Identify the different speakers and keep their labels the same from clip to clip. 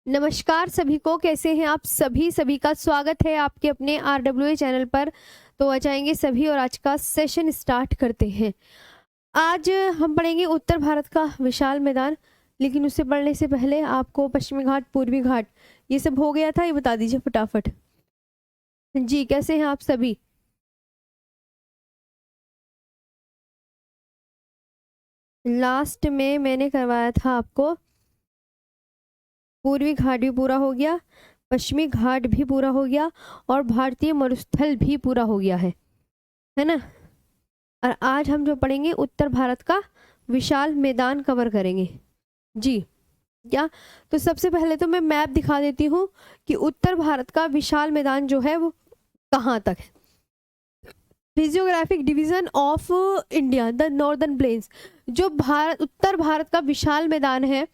Speaker 1: नमस्कार सभी को, कैसे हैं आप सभी? सभी का स्वागत है आपके अपने RWA चैनल पर। तो आ जाएंगे सभी और आज का सेशन स्टार्ट करते हैं। आज हम पढ़ेंगे उत्तर भारत का विशाल मैदान। लेकिन उससे पढ़ने से पहले आपको पश्चिमी घाट, पूर्वी घाट ये सब हो गया था, ये बता दीजिए फटाफट। जी, कैसे हैं आप सभी? लास्ट में मैंने करवाया था आपको, पूर्वी घाट भी पूरा हो गया, पश्चिमी घाट भी पूरा हो गया और भारतीय मरुस्थल भी पूरा हो गया है ना। और आज हम जो पढ़ेंगे उत्तर भारत का विशाल मैदान कवर करेंगे। जी, क्या? तो सबसे पहले तो मैं मैप दिखा देती हूँ कि उत्तर भारत का विशाल मैदान जो है वो कहाँ तक है। Physiographic division of India, the northern plains. जो भारत, उत्तर भारत का विशाल मैदान है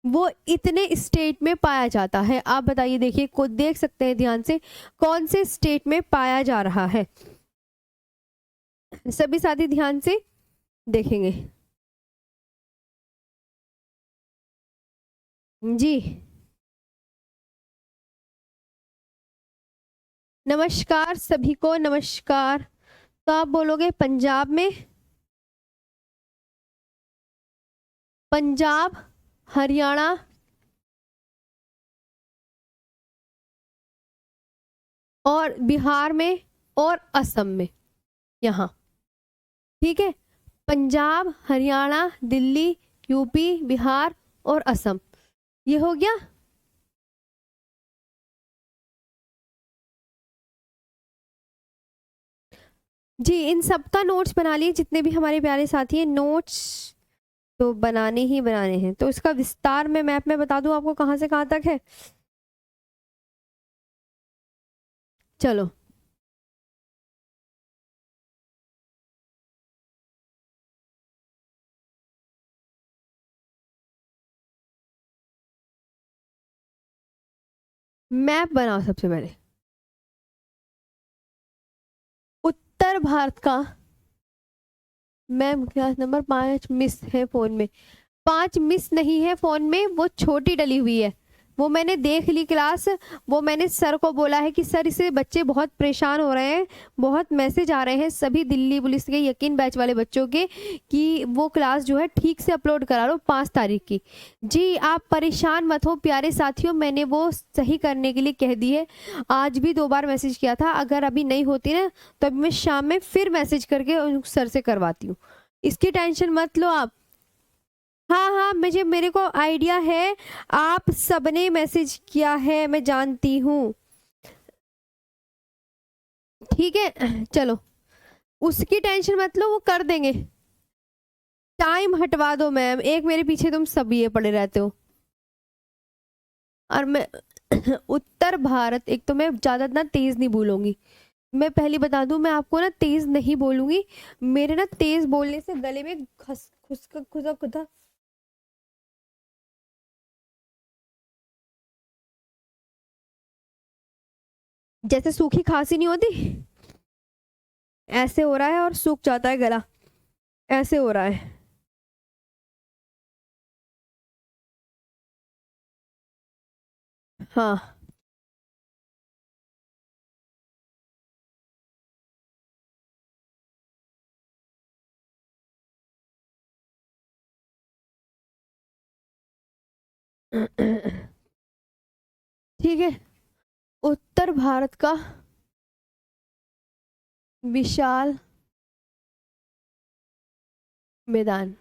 Speaker 1: वो इतने स्टेट में पाया जाता है। आप बताइए, देखिए को देख सकते हैं ध्यान से, कौन से स्टेट में पाया जा रहा है। सभी साथी ध्यान से देखेंगे। जी, नमस्कार सभी को, नमस्कार। तो आप बोलोगे पंजाब में, पंजाब, हरियाणा और बिहार में और असम में, यहाँ। ठीक है, पंजाब, हरियाणा, दिल्ली, यूपी, बिहार और असम, ये हो गया। जी, इन सब का नोट्स बना लिए, जितने भी हमारे प्यारे साथी हैं। नोट्स तो बनाने ही बनाने हैं। तो इसका विस्तार में मैप में बता दूं आपको कहां से कहां तक है। चलो, मैप बनाओ सबसे पहले। उत्तर भारत का, मैम क्लास नंबर 5 मिस है फोन में। 5 मिस नहीं है फोन में, वो छोटी डली हुई है, वो मैंने देख ली क्लास। वो मैंने सर को बोला है कि सर इससे बच्चे बहुत परेशान हो रहे हैं, बहुत मैसेज आ रहे हैं सभी दिल्ली पुलिस के यकीन बैच वाले बच्चों के कि वो क्लास जो है ठीक से अपलोड करा लो 5 तारीख की। जी, आप परेशान मत हो प्यारे साथियों, मैंने वो सही करने के लिए कह दी है। आज भी 2 बार मैसेज किया था, अगर अभी नहीं होती ना तो अभी मैं शाम में फिर मैसेज करके उन सर से करवाती हूँ। इसकी टेंशन मत लो आप। हाँ हाँ, मुझे, मेरे को आइडिया है, आप सबने मैसेज किया है, मैं जानती हूँ। ठीक है, चलो उसकी टेंशन मत लो, वो कर देंगे। टाइम हटवा दो मैम, एक मेरे पीछे तुम सब ये पड़े रहते हो। और मैं उत्तर भारत, एक तो मैं ज्यादा ना तेज नहीं बोलूंगी। मैं पहली बता दूं, मैं आपको ना तेज नहीं बोलूंगी। मेरे ना तेज बोलने से गले में खस खुसका खुदा खुदा, जैसे सूखी खांसी नहीं होती, ऐसे हो रहा है और सूख जाता है गला, ऐसे हो रहा है। हाँ। ठीक है, उत्तर भारत का विशाल मैदान,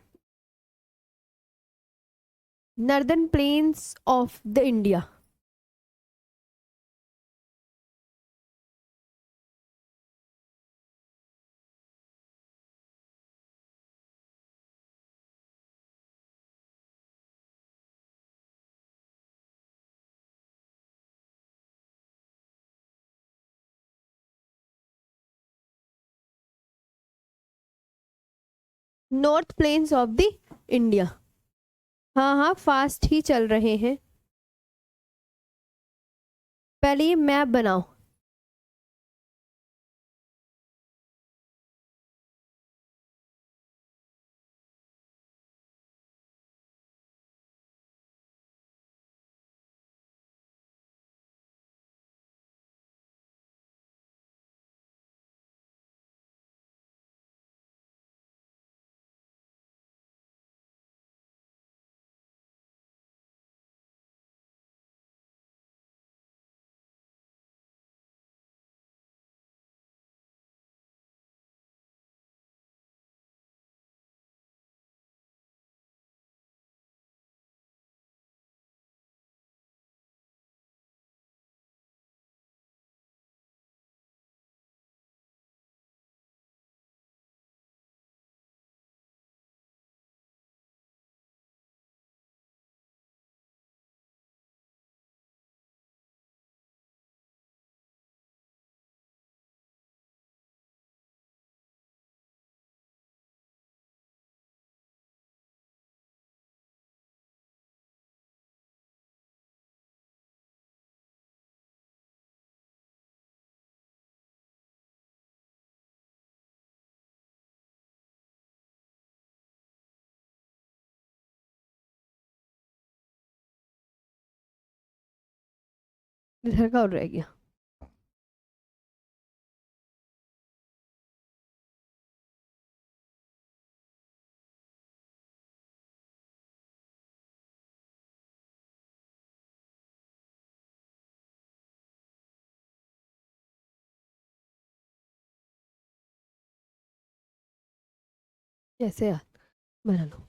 Speaker 1: northern plains of the India. North plains of the India. हाँ हाँ, फास्ट ही चल रहे हैं। पहले ये मैप बनाओ। इधर का और रह गया। कैसे यार, बना लो।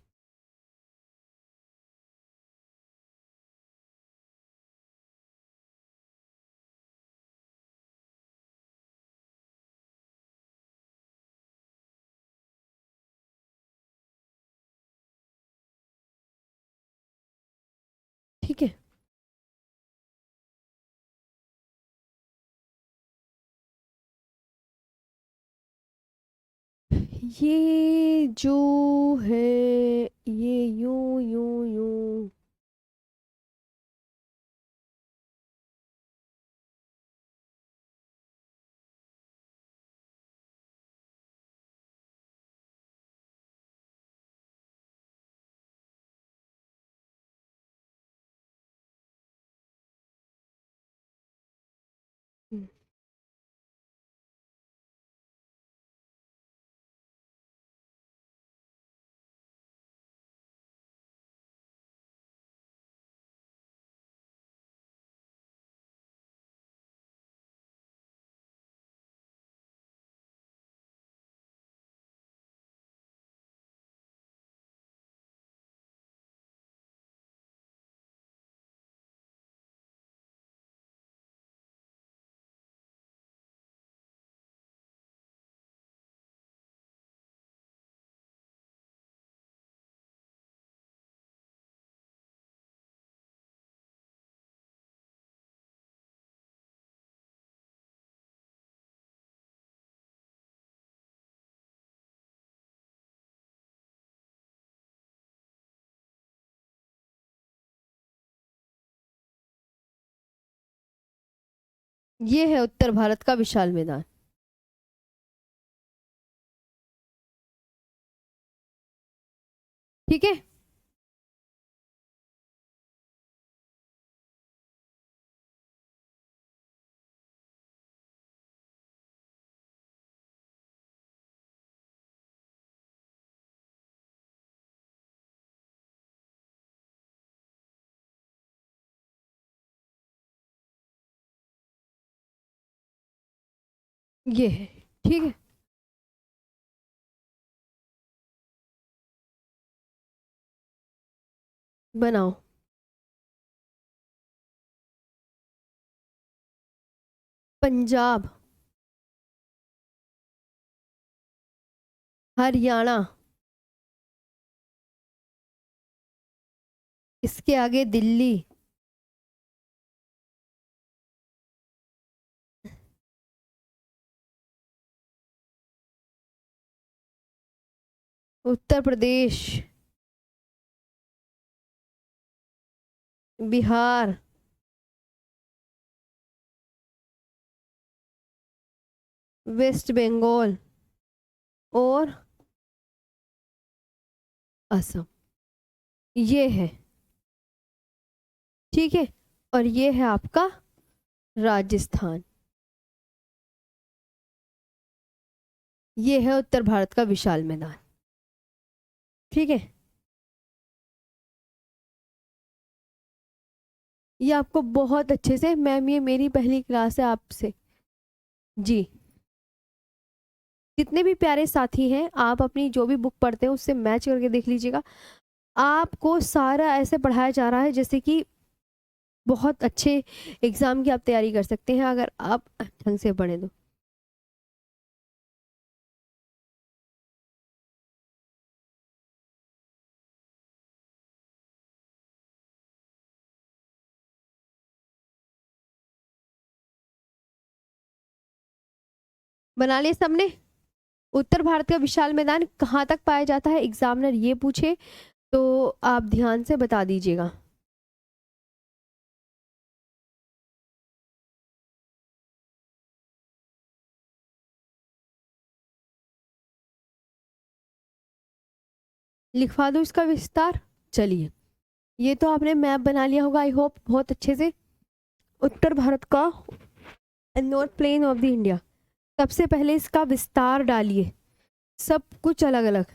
Speaker 1: ठीक है, ये जो है, ये यूं यूं यूं। ये है उत्तर भारत का विशाल मैदान। ठीक है, ये है। ठीक है, बनाओ। पंजाब, हरियाणा, इसके आगे दिल्ली, उत्तर प्रदेश, बिहार, वेस्ट बंगाल और असम। ये है। ठीक है, और ये है आपका राजस्थान। ये है उत्तर भारत का विशाल मैदान। ठीक है, ये आपको बहुत अच्छे से, मैम ये मेरी पहली क्लास है आपसे। जी, जितने भी प्यारे साथी हैं, आप अपनी जो भी बुक पढ़ते हैं उससे मैच करके देख लीजिएगा। आपको सारा ऐसे पढ़ाया जा रहा है जैसे कि बहुत अच्छे एग्जाम की आप तैयारी कर सकते हैं अगर आप ढंग से पढ़ें तो। बना लिए सबने? उत्तर भारत का विशाल मैदान कहाँ तक पाया जाता है, एग्जामिनर ये पूछे तो आप ध्यान से बता दीजिएगा। लिखवा दो इसका विस्तार। चलिए, ये तो आपने मैप बना लिया होगा आई होप बहुत अच्छे से। उत्तर भारत का north plain of the India, सबसे पहले इसका विस्तार डालिए, सब कुछ अलग अलग।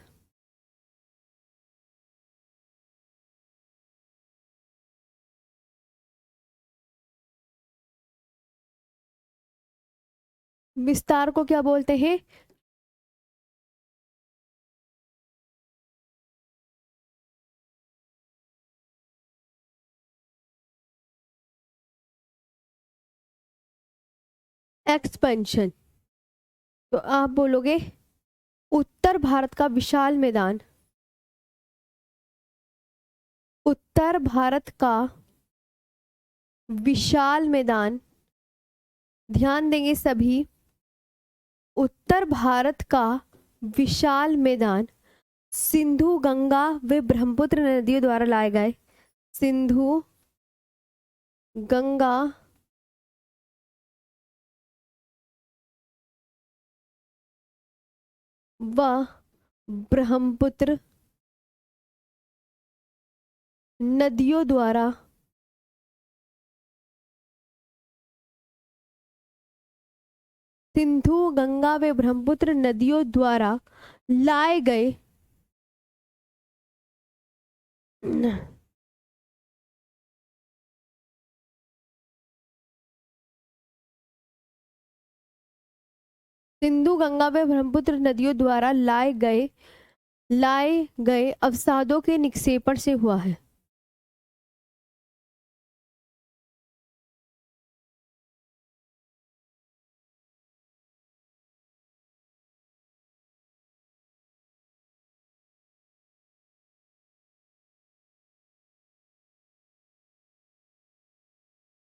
Speaker 1: विस्तार को क्या बोलते हैं? एक्सपेंशन। तो आप बोलोगे उत्तर भारत का विशाल मैदान, उत्तर भारत का विशाल मैदान, ध्यान देंगे सभी, उत्तर भारत का विशाल मैदान सिंधु गंगा व ब्रह्मपुत्र नदियों द्वारा लाए गए, सिंधु गंगा व ब्रह्मपुत्र नदियों द्वारा सिंधु गंगा व ब्रह्मपुत्र नदियों द्वारा लाए गए सिंधु गंगा व ब्रह्मपुत्र नदियों द्वारा लाए गए अवसादों के निक्षेपण से हुआ है।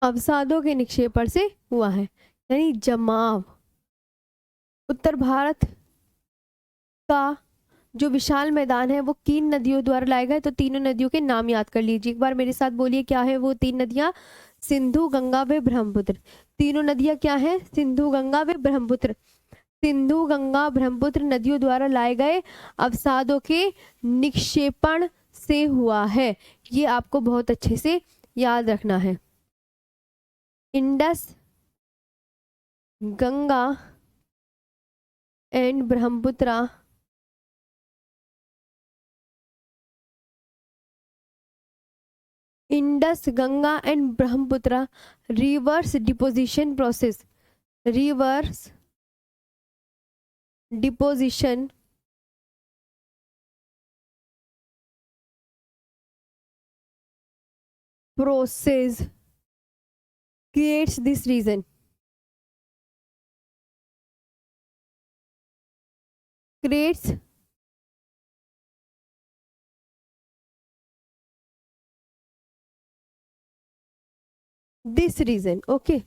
Speaker 1: अवसादों के निक्षेपण से हुआ है, यानी जमाव। उत्तर भारत का जो विशाल मैदान है वो किन नदियों द्वारा लाए गए, तो तीनों नदियों के नाम याद कर लीजिए एक बार मेरे साथ, बोलिए क्या है वो तीन नदियां? सिंधु गंगा व ब्रह्मपुत्र। तीनों नदियां क्या है? सिंधु गंगा व ब्रह्मपुत्र। सिंधु गंगा ब्रह्मपुत्र नदियों द्वारा लाए गए अवसादों के निक्षेपण से हुआ है, ये आपको बहुत अच्छे से याद रखना है। Indus, Ganga and Brahmaputra Indus Ganga and Brahmaputra reverse deposition process, reverse deposition process creates this region, creates this region। Okay,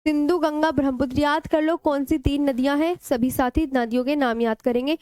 Speaker 1: Sindhu Ganga Brahmaputra याद कर लो कौन सी तीन नदियां हैं, सभी साथी नदियों के नाम याद करेंगे।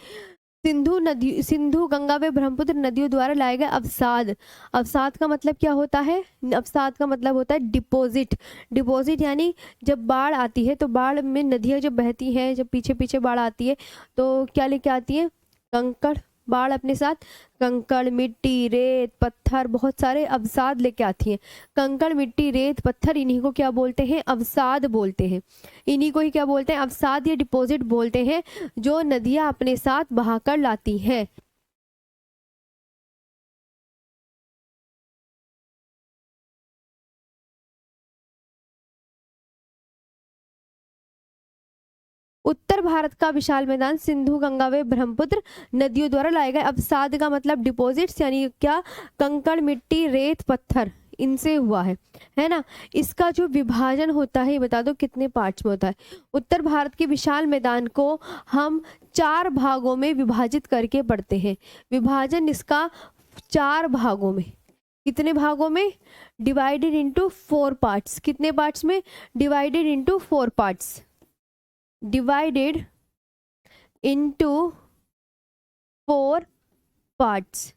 Speaker 1: सिंधु गंगा व ब्रह्मपुत्र नदियों द्वारा लाए गए अवसाद। अवसाद का मतलब क्या होता है? अवसाद का मतलब होता है डिपॉजिट। डिपॉजिट यानी जब बाढ़ आती है तो बाढ़ में नदियां जब बहती हैं, जब पीछे पीछे बाढ़ आती है तो क्या लेके आती है? कंकड़, बाढ़ अपने साथ कंकड़, मिट्टी, रेत, पत्थर, बहुत सारे अवसाद लेके आती है। कंकड़, मिट्टी, रेत, पत्थर, इन्हीं को क्या बोलते हैं? अवसाद बोलते हैं। इन्हीं को ही क्या बोलते हैं? अवसाद या डिपॉजिट बोलते हैं, जो नदियां अपने साथ बहाकर लाती हैं। उत्तर भारत का विशाल मैदान सिंधु गंगा व ब्रह्मपुत्र नदियों द्वारा लाए गए अवसाद का मतलब डिपॉजिट्स, यानी क्या? कंकड़, मिट्टी, रेत, पत्थर, इनसे हुआ है ना। इसका जो विभाजन होता है ये बता दो कितने पार्ट्स में होता है? उत्तर भारत के विशाल मैदान को हम 4 भागों में विभाजित करके पढ़ते हैं। विभाजन इसका 4 भागों में, कितने भागों में? Divided into 4 parts. कितने पार्ट्स में? Divided into 4 parts, divided into 4 parts.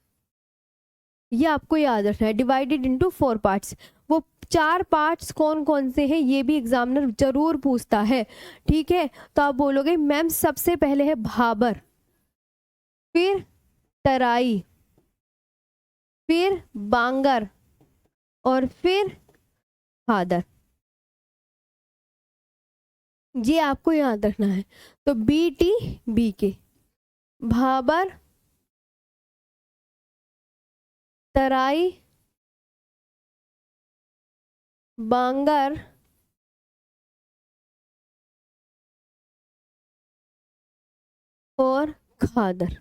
Speaker 1: ये आपको याद रखना है, डिवाइडेड इनटू 4 पार्ट्स। वो 4 पार्ट्स कौन कौन से हैं ये भी एग्जामिनर जरूर पूछता है, ठीक है। तो आप बोलोगे मैम सबसे पहले है भाबर, फिर तराई, फिर बांगर और फिर भादर। ये आपको याद रखना है। तो BT BK, भाबर, तराई, बांगर, और खादर,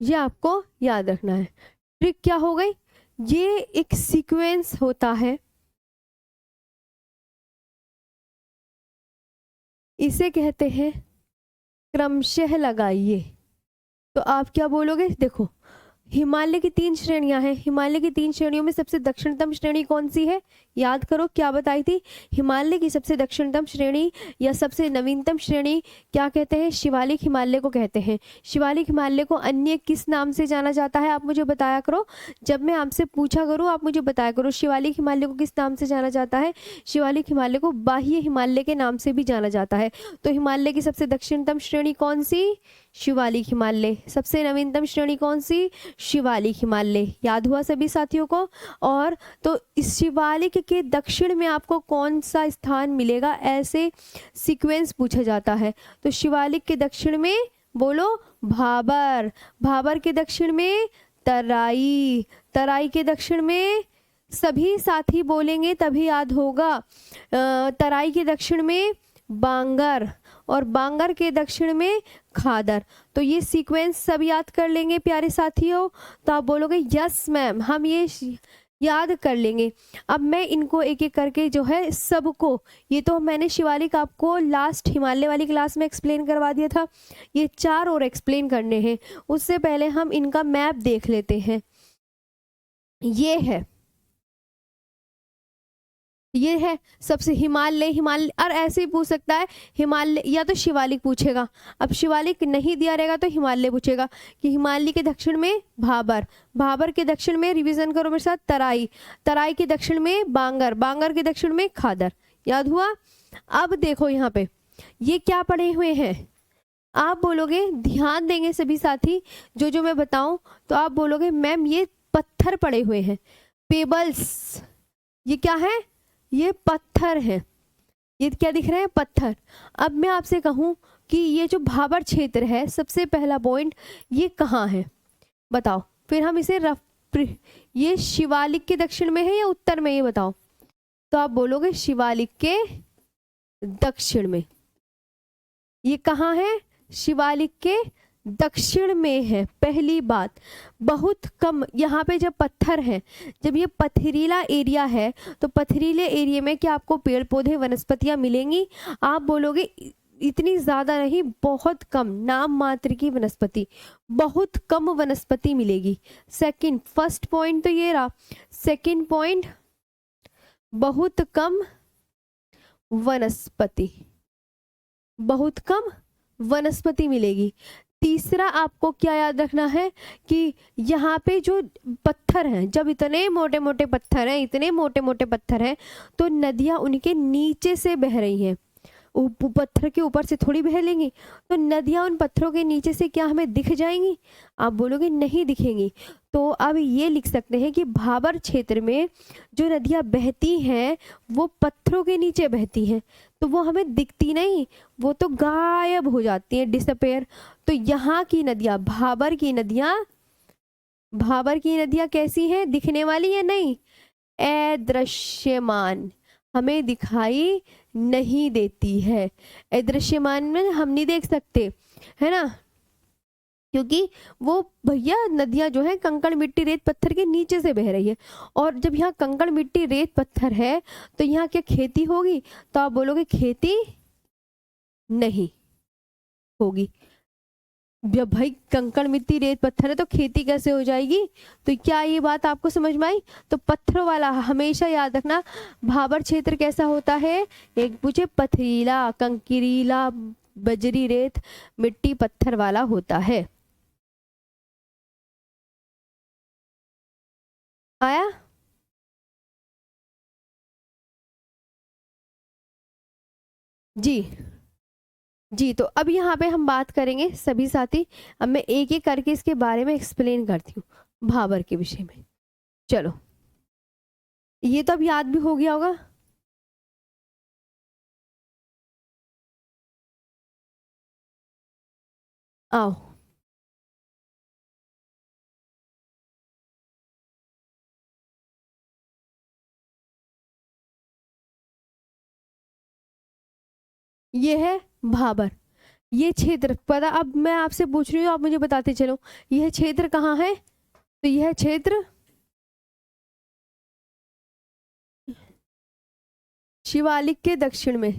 Speaker 1: ये आपको याद रखना है। ट्रिक क्या हो गई, ये एक सीक्वेंस होता है, इसे कहते हैं क्रमशः लगाइए। तो आप क्या बोलोगे, देखो हिमालय की 3 श्रेणियां हैं, हिमालय की 3 श्रेणियों में सबसे दक्षिणतम श्रेणी कौन सी है, याद करो क्या बताई थी। हिमालय की सबसे दक्षिणतम श्रेणी या सबसे नवीनतम श्रेणी क्या कहते हैं, शिवालिक हिमालय को कहते हैं। शिवालिक हिमालय को अन्य किस नाम से जाना जाता है, आप मुझे बताया करो। जब मैं आपसे पूछा करूँ आप मुझे बताया करो, शिवालिक हिमालय को किस नाम से जाना जाता है। शिवालिक हिमालय को बाह्य हिमालय के नाम से भी जाना जाता है। तो हिमालय की सबसे दक्षिणतम श्रेणी कौन सी, शिवालिक हिमालय। सबसे नवीनतम श्रेणी कौन सी, शिवालिक हिमालय। याद हुआ सभी साथियों को। और तो इस शिवालिक के दक्षिण में आपको कौन सा स्थान मिलेगा, ऐसे सीक्वेंस पूछा जाता है। तो शिवालिक के दक्षिण में बोलो भाबर, भाबर के दक्षिण में तराई, तराई के दक्षिण में, सभी साथी बोलेंगे तभी याद होगा, तराई के दक्षिण में बांगर, और बांगर के दक्षिण में खादर। तो ये सीक्वेंस सब याद कर लेंगे प्यारे साथियों। तो आप बोलोगे यस मैम, हम ये याद कर लेंगे। अब मैं इनको एक एक करके जो है सबको, ये तो मैंने शिवालिक आपको लास्ट हिमालय वाली क्लास में एक्सप्लेन करवा दिया था, ये 4 और एक्सप्लेन करने हैं। उससे पहले हम इनका मैप देख लेते हैं। ये है सबसे हिमालय, हिमालय और ऐसे ही पूछ सकता है हिमालय, या तो शिवालिक पूछेगा। अब शिवालिक नहीं दिया रहेगा तो हिमालय पूछेगा कि हिमालय के दक्षिण में भाबर, भाबर के दक्षिण में, रिवीजन करो मेरे साथ, तराई, तराई के दक्षिण में बांगर, बांगर के दक्षिण में खादर। याद हुआ। अब देखो यहाँ पे ये क्या पढ़े हुए हैं, आप बोलोगे, ध्यान देंगे सभी साथी जो जो मैं बताऊं, तो आप बोलोगे मैम ये पत्थर पड़े हुए हैं, पेबल्स। ये क्या है, ये पत्थर है। ये क्या दिख रहे हैं, पत्थर। अब मैं आपसे कहूं कि ये जो भाबर क्षेत्र है, सबसे पहला पॉइंट ये कहाँ है बताओ, फिर हम इसे ये शिवालिक के दक्षिण में है या उत्तर में, ये बताओ। तो आप बोलोगे शिवालिक के दक्षिण में। ये कहाँ है, शिवालिक के दक्षिण में है। पहली बात, बहुत कम यहाँ पे जब पत्थर है, जब ये पथरीला एरिया है, तो पथरीले एरिया में क्या आपको पेड़ पौधे वनस्पतियां मिलेंगी, आप बोलोगे इतनी ज्यादा नहीं, बहुत कम, नाम मात्र की वनस्पति, बहुत कम वनस्पति मिलेगी। सेकंड, फर्स्ट पॉइंट तो ये रहा, सेकंड पॉइंट बहुत कम वनस्पति, बहुत कम वनस्पति मिलेगी। तीसरा आपको क्या याद रखना है कि यहाँ पे जो पत्थर हैं, जब इतने मोटे मोटे पत्थर हैं, इतने मोटे मोटे पत्थर हैं, तो नदियाँ उनके नीचे से बह रही हैं, पत्थर के ऊपर से थोड़ी बह लेंगी। तो नदियाँ उन पत्थरों के नीचे से क्या हमें दिख जाएंगी, आप बोलोगे नहीं दिखेंगी। तो अब ये लिख सकते हैं कि भाबर क्षेत्र में जो नदियाँ बहती हैं वो पत्थरों के नीचे बहती हैं, तो वो हमें दिखती नहीं, वो तो गायब हो जाती हैं, डिसअपेयर। तो यहाँ की नदियाँ, भाबर की नदियाँ, भाबर की नदियाँ कैसी हैं, दिखने वाली है नहीं, अदृश्यमान, हमें दिखाई नहीं देती है। अदृश्यमान में हम नहीं देख सकते, है ना, क्योंकि वो भैया नदियां जो है कंकड़ मिट्टी रेत पत्थर के नीचे से बह रही है। और जब यहाँ कंकड़ मिट्टी रेत पत्थर है तो यहाँ क्या खेती होगी, तो आप बोलोगे खेती नहीं होगी। जब भाई कंकड़ मिट्टी रेत पत्थर है तो खेती कैसे हो जाएगी। तो क्या ये बात आपको समझ में आई। तो पत्थरों वाला हमेशा याद रखना, भाबर क्षेत्र कैसा होता है, एक पूछे पथरीला, कंकरीला, बजरी रेत मिट्टी पत्थर वाला होता है। आया। जी जी। तो अब यहाँ पे हम बात करेंगे सभी साथी, अब मैं एक एक करके इसके बारे में एक्सप्लेन करती हूँ भाबर के विषय में। चलो, ये तो अब याद भी हो गया होगा। आओ। ये है भाबर। ये क्षेत्र पता, अब मैं आपसे पूछ रही हूँ, आप मुझे बताते चलो यह क्षेत्र कहाँ है। तो यह क्षेत्र शिवालिक के दक्षिण में।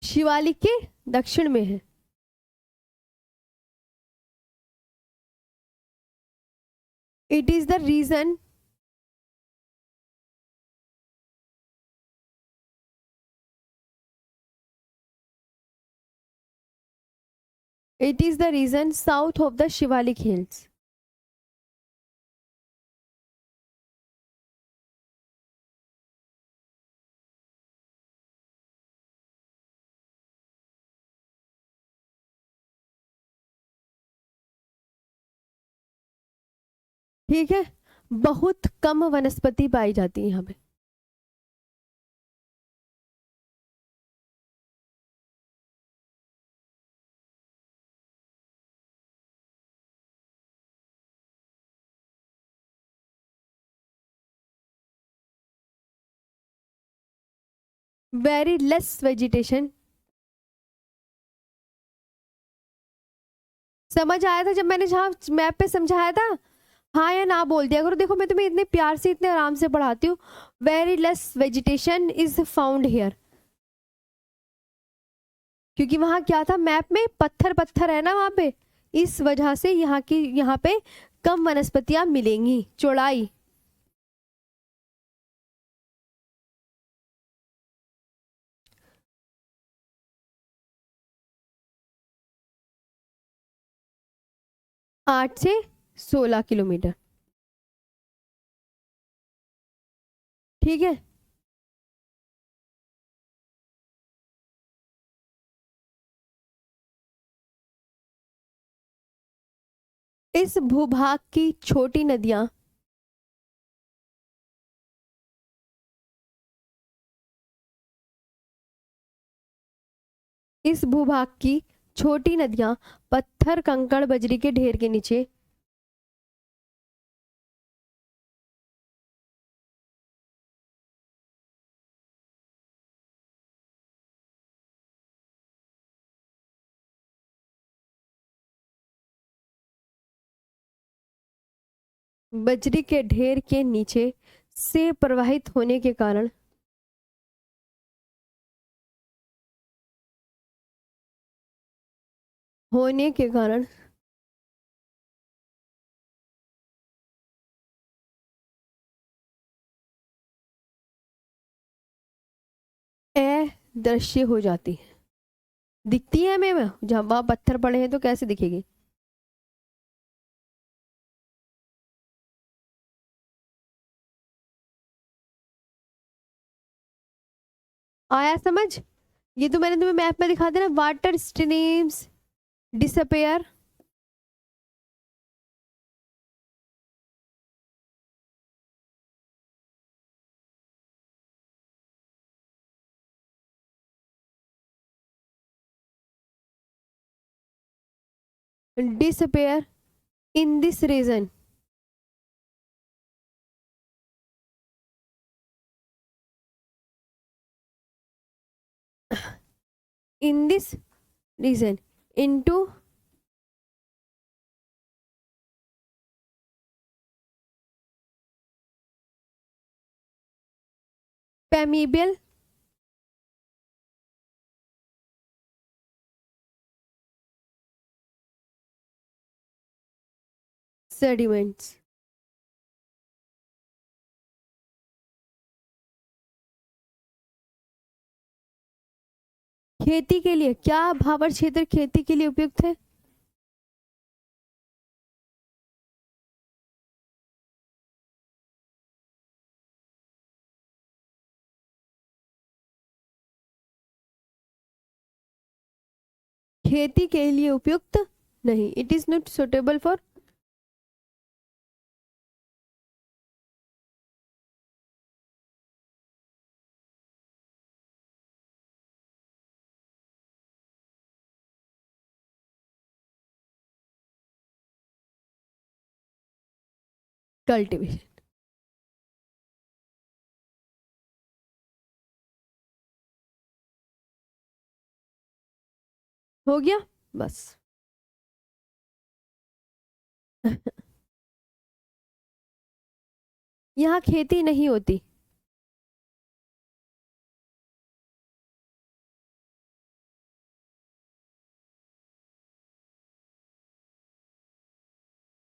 Speaker 1: शिवालिक के दक्षिण में है। It is the region it is the region south of the Shivalik hills. ठीक है, बहुत कम वनस्पति पाई जाती है यहाँ पे। Very less vegetation. समझ आया था जब मैंने जहाँ मैप पे समझाया था? हाँ या ना बोल दिया करो, देखो मैं तुम्हें इतने प्यार से इतने आराम से पढ़ाती हूँ। Very less vegetation is found here. क्योंकि वहां क्या था, मैप में पत्थर पत्थर है ना वहां पे, इस वजह से यहाँ पे कम वनस्पतियां मिलेंगी। चौड़ाई, आठ से 16 किलोमीटर। ठीक है, इस भूभाग की छोटी नदियां इस भूभाग की छोटी नदियां पत्थर कंकड़ बजरी के ढेर के नीचे बजरी के ढेर के नीचे से प्रवाहित होने के कारण अदृश्य हो जाती है। दिखती है हमें, जब वहां पत्थर पड़े हैं तो कैसे दिखेगी? आया समझ? ये तो मैंने तुम्हें मैप में दिखा दिया ना, water streams disappear. Disappear in this region. In this region into permeable sediments। खेती के लिए क्या भावर क्षेत्र खेती के लिए उपयुक्त है? खेती के लिए उपयुक्त नहीं, it is not suitable for cultivation. हो गया बस। यहाँ खेती नहीं होती।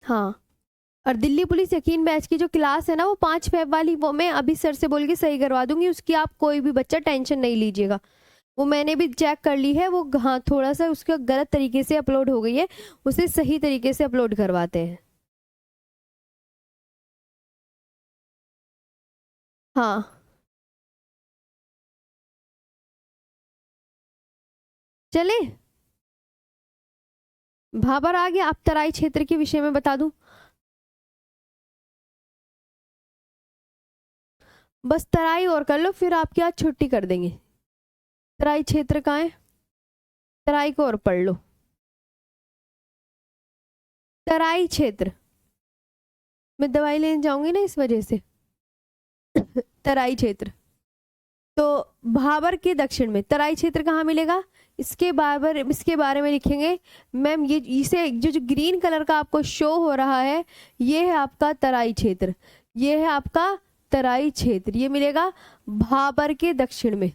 Speaker 1: हाँ, और दिल्ली पुलिस यकीन बैच की जो क्लास है ना, वो 5 फेब वाली, वो मैं अभी सर से बोल के सही करवा दूंगी। उसकी आप कोई भी बच्चा टेंशन नहीं लीजिएगा। वो मैंने भी चेक कर ली है। वो हाँ, थोड़ा सा उसका गलत तरीके से अपलोड हो गई है, उसे सही तरीके से अपलोड करवाते हैं। हाँ, चले। भाबर आ गया। आप तराई क्षेत्र के विषय में बता दूं? बस तराई और कर लो, फिर आपकी आज छुट्टी कर देंगे। तराई क्षेत्र कहाँ है? तराई को और पढ़ लो। तराई क्षेत्र। मैं दवाई लेने जाऊंगी ना, इस वजह से। तराई क्षेत्र तो भाबर के दक्षिण में तराई क्षेत्र कहाँ मिलेगा? इसके बारे में लिखेंगे मैम। ये इसे जो ग्रीन कलर का आपको शो हो रहा है, ये है आपका तराई क्षेत्र। ये है आपका तराई क्षेत्र। ये मिलेगा भाबर के दक्षिण में।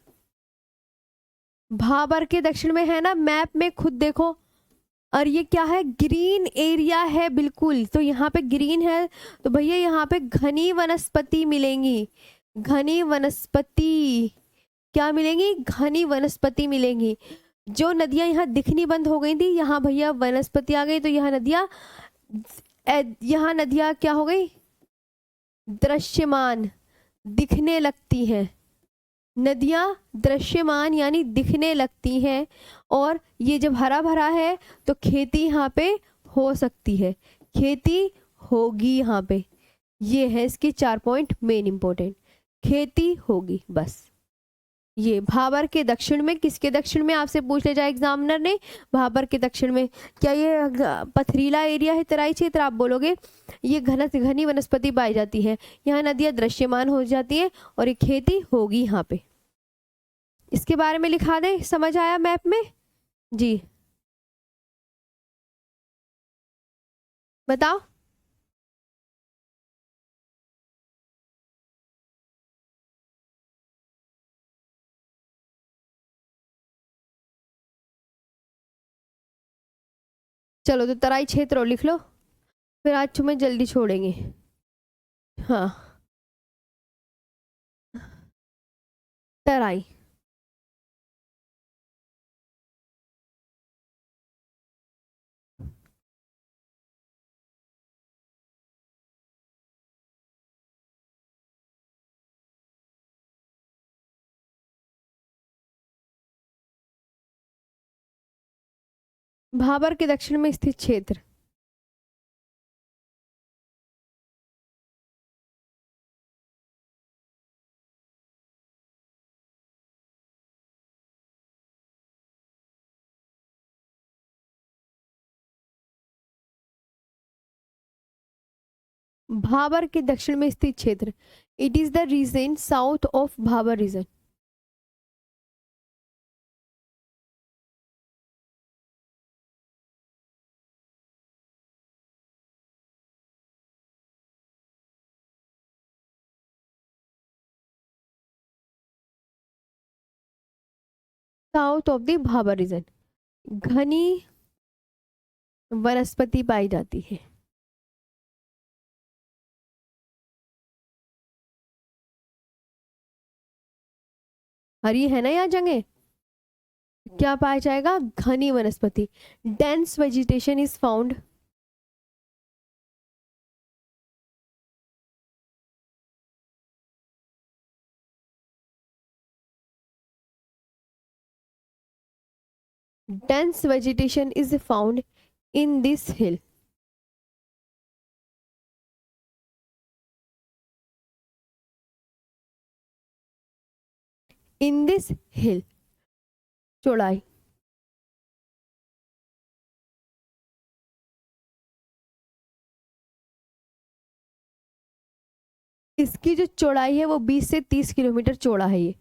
Speaker 1: भाबर के दक्षिण में है ना, मैप में खुद देखो। और ये क्या है? ग्रीन एरिया है बिल्कुल। तो यहाँ पे ग्रीन है, तो भैया यहाँ पे घनी वनस्पति मिलेंगी। घनी वनस्पति क्या मिलेंगी? घनी वनस्पति मिलेंगी। जो नदियां यहाँ दिखनी बंद हो गई थी, यहाँ भैया वनस्पति आ गई, तो यहाँ नदियां क्या हो गई? दृश्यमान, दिखने लगती हैं। नदियां दृश्यमान यानी दिखने लगती हैं। और ये जब हरा भरा है तो खेती यहाँ पे हो सकती है, खेती होगी यहाँ पे। ये है इसके 4 पॉइंट मेन इंपॉर्टेंट। खेती होगी बस। ये भाबर के दक्षिण में, किसके दक्षिण में आपसे पूछ ले जाए एग्जामिनर ने? भाबर के दक्षिण में। क्या ये पथरीला एरिया है तराई क्षेत्र? आप बोलोगे ये घनी वनस्पति पाई जाती है, यहाँ नदियां दृश्यमान हो जाती है, और ये खेती होगी यहाँ पे। इसके बारे में लिखा दें। समझ आया मैप में? जी बताओ। चलो तो तराई क्षेत्र और लिख लो, फिर आज तुम्हें जल्दी छोड़ेंगे। हाँ, तराई। भाबर के दक्षिण में स्थित क्षेत्र। भाबर के दक्षिण में स्थित क्षेत्र। It is the region south of Bhabar region. South of the Bhabar region घनी वनस्पति पाई जाती है। हरी है ना यहाँ जगह। क्या पाया जाएगा? घनी वनस्पति। Dense vegetation is found. Dense vegetation is found in this hill. In this hill. चौड़ाई। इसकी जो चौड़ाई है वो 20 से 30 किलोमीटर चौड़ा है ये।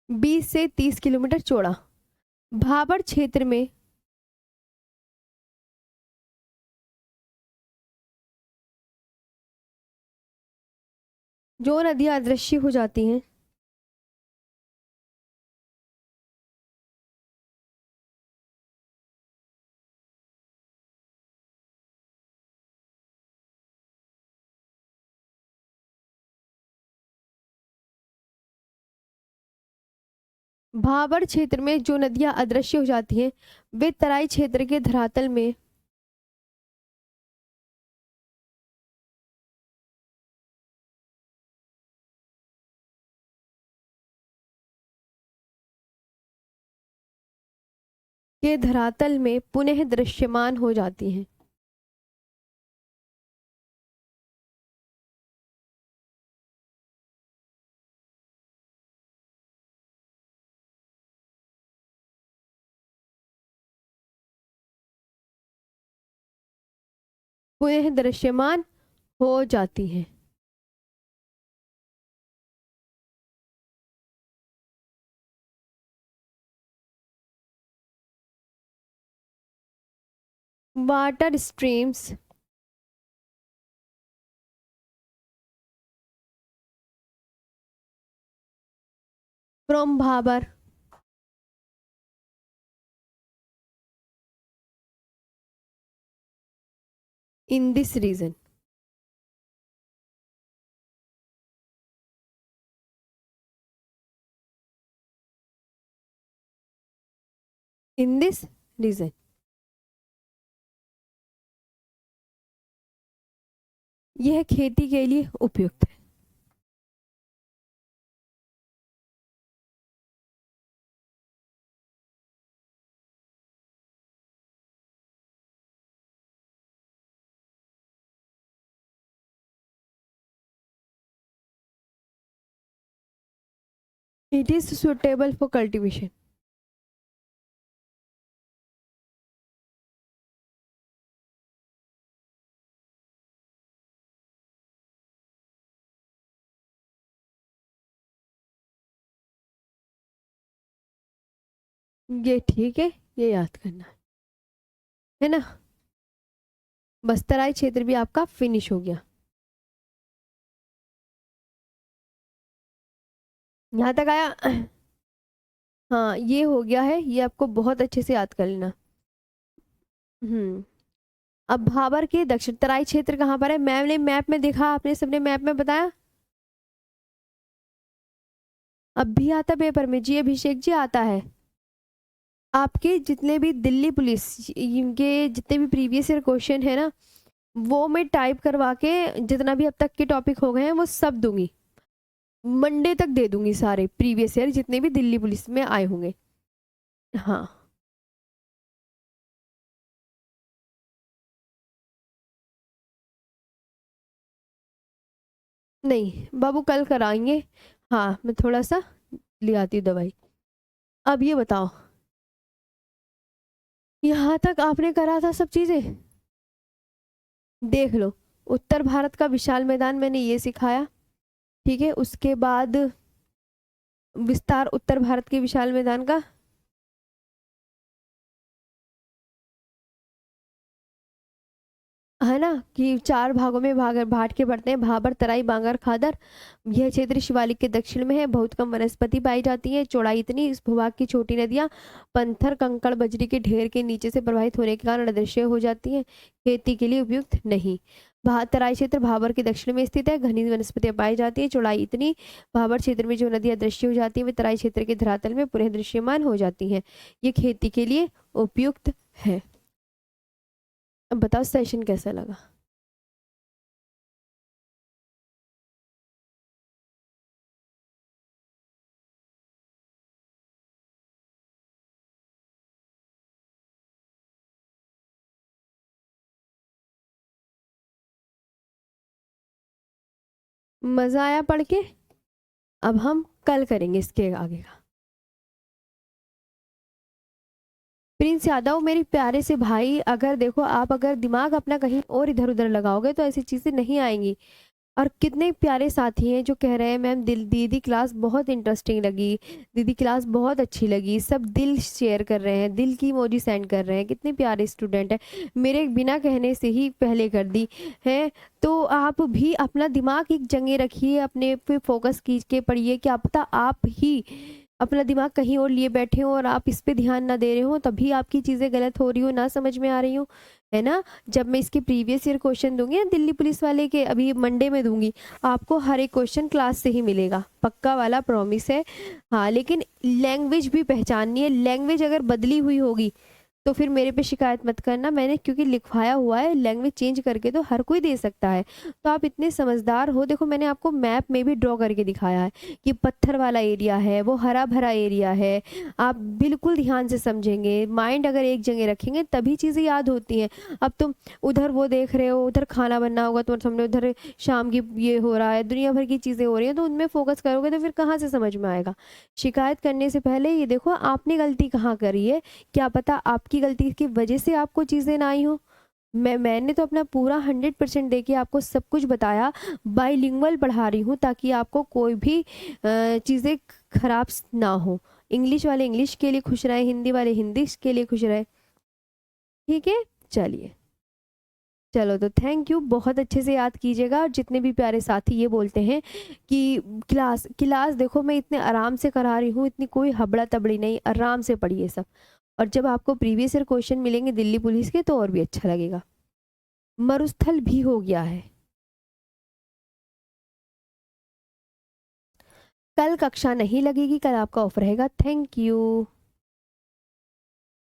Speaker 1: 20 से 30 किलोमीटर चौड़ा। भाबर क्षेत्र में जो नदियां अदृश्य हो जाती हैं, भाबर क्षेत्र में जो नदियां अदृश्य हो जाती हैं वे तराई क्षेत्र के धरातल में पुनः दृश्यमान हो जाती हैं। पुनः दृश्यमान हो जाती हैं। Water streams from Bhabar in this region. In this region. यह खेती के लिए उपयुक्त है। It is suitable for cultivation. ये ठीक है, ये याद करना है ना। बस्तराई क्षेत्र भी आपका फिनिश हो गया। यहाँ तक आया। हाँ ये हो गया है, ये आपको बहुत अच्छे से याद कर लेना। हम्म। अब भाबर के दक्षिण तराई क्षेत्र कहाँ पर है? मैंने मैप में देखा, आपने सबने मैप में बताया। अब भी आता पेपर में जी, अभिषेक जी आता है। आपके जितने भी दिल्ली पुलिस इनके जितने भी प्रीवियस ईयर क्वेश्चन है ना, वो मैं टाइप करवा के जितना भी अब तक के टॉपिक हो गए हैं वो सब दूंगी। मंडे तक दे दूंगी सारे प्रीवियस ईयर जितने भी दिल्ली पुलिस में आए होंगे। हाँ। नहीं बाबू कल कराएंगे। हाँ मैं थोड़ा सा ले आती हूँ दवाई। अब ये बताओ, यहाँ तक आपने करा था सब चीजें, देख लो। उत्तर भारत का विशाल मैदान मैंने ये सिखाया, ठीक है। उसके बाद विस्तार उत्तर भारत के विशाल मैदान का, है ना, कि 4 भागों में बांट के पड़ते हैं, भाबर तराई बांगर खादर। यह क्षेत्र शिवालिक के दक्षिण में है। बहुत कम वनस्पति पाई जाती है। चौड़ाई इतनी, इस भूभाग की छोटी नदियां पत्थर कंकड़ बजरी के ढेर के नीचे से प्रवाहित होने के कारण अदृश्य हो जाती हैं। खेती के लिए उपयुक्त नहीं। तराई क्षेत्र भाबर के दक्षिण में स्थित है। घनी वनस्पतियां पाई जाती है। चौड़ाई इतनी, भाबर क्षेत्र में जो नदियां अदृश्य हो जाती है वे तराई क्षेत्र के धरातल में पुनः दृश्यमान हो जाती हैं। ये खेती के लिए उपयुक्त है। अब बताओ सेशन कैसा लगा? मजा आया पढ़ के? अब हम कल करेंगे इसके आगे का। प्रिंस यादव मेरे प्यारे से भाई, अगर देखो आप अगर दिमाग अपना कहीं और इधर उधर लगाओगे तो ऐसी चीज़ें नहीं आएंगी। और कितने प्यारे साथी हैं जो कह रहे हैं मैम दीदी क्लास बहुत इंटरेस्टिंग लगी, दीदी क्लास बहुत अच्छी लगी, सब दिल शेयर कर रहे हैं, दिल की इमोजी सेंड कर रहे हैं, कितने प्यारे स्टूडेंट हैं, मेरे बिना कहने से ही पहले कर दी है। तो आप भी अपना दिमाग एक जगह रखिए, अपने पे फोकस कीजिए, पढ़िए, क्या पता आप ही अपना दिमाग कहीं और लिए बैठे हो और आप इस पे ध्यान ना दे रहे हो, तभी आपकी चीज़ें गलत हो रही हो, ना समझ में आ रही हो, है ना। जब मैं इसके प्रीवियस ईयर क्वेश्चन दूंगी ना दिल्ली पुलिस वाले के, अभी मंडे में दूंगी, आपको हर एक क्वेश्चन क्लास से ही मिलेगा, पक्का वाला प्रॉमिस है। हाँ, लेकिन लैंग्वेज भी पहचाननी है, लैंग्वेज अगर बदली हुई होगी तो फिर मेरे पे शिकायत मत करना, मैंने क्योंकि लिखवाया हुआ है, लैंग्वेज चेंज करके तो हर कोई दे सकता है। तो आप इतने समझदार हो, देखो मैंने आपको मैप में भी ड्रॉ करके दिखाया है कि पत्थर वाला एरिया है, वो हरा भरा एरिया है, आप बिल्कुल ध्यान से समझेंगे, माइंड अगर एक जगह रखेंगे तभी चीज़ें याद होती हैं। अब तुम उधर वो देख रहे हो, उधर खाना बनना होगा तुम्हारे सामने, उधर शाम की ये हो रहा है, दुनिया भर की चीज़ें हो रही हैं, तो उनमें फोकस करोगे तो फिर कहाँ से समझ में आएगा। शिकायत करने से पहले ये देखो आपने गलती कहाँ करी है, क्या पता आपकी गलती की वजह से आपको चीज़ें ना आई हो। मैंने तो अपना पूरा 100% दे के आपको सब कुछ बताया, बाइलिंगुअल पढ़ा रही हूँ ताकि आपको कोई भी चीज़ें खराब ना हो। इंग्लिश वाले इंग्लिश के लिए खुश रहे, हिंदी वाले हिंदी के लिए खुश रहे, ठीक है। चलिए, चलो तो थैंक यू, बहुत अच्छे से याद कीजिएगा। और जितने भी प्यारे साथी ये बोलते हैं कि क्लास क्लास देखो मैं इतने आराम से करा रही हूँ, इतनी कोई हबड़ा तबड़ी नहीं, आराम से पढ़िए सब। और जब आपको प्रीवियस ईयर क्वेश्चन मिलेंगे दिल्ली पुलिस के तो और भी अच्छा लगेगा। मरुस्थल भी हो गया है। कल कक्षा नहीं लगेगी, कल आपका ऑफ रहेगा। Thank you.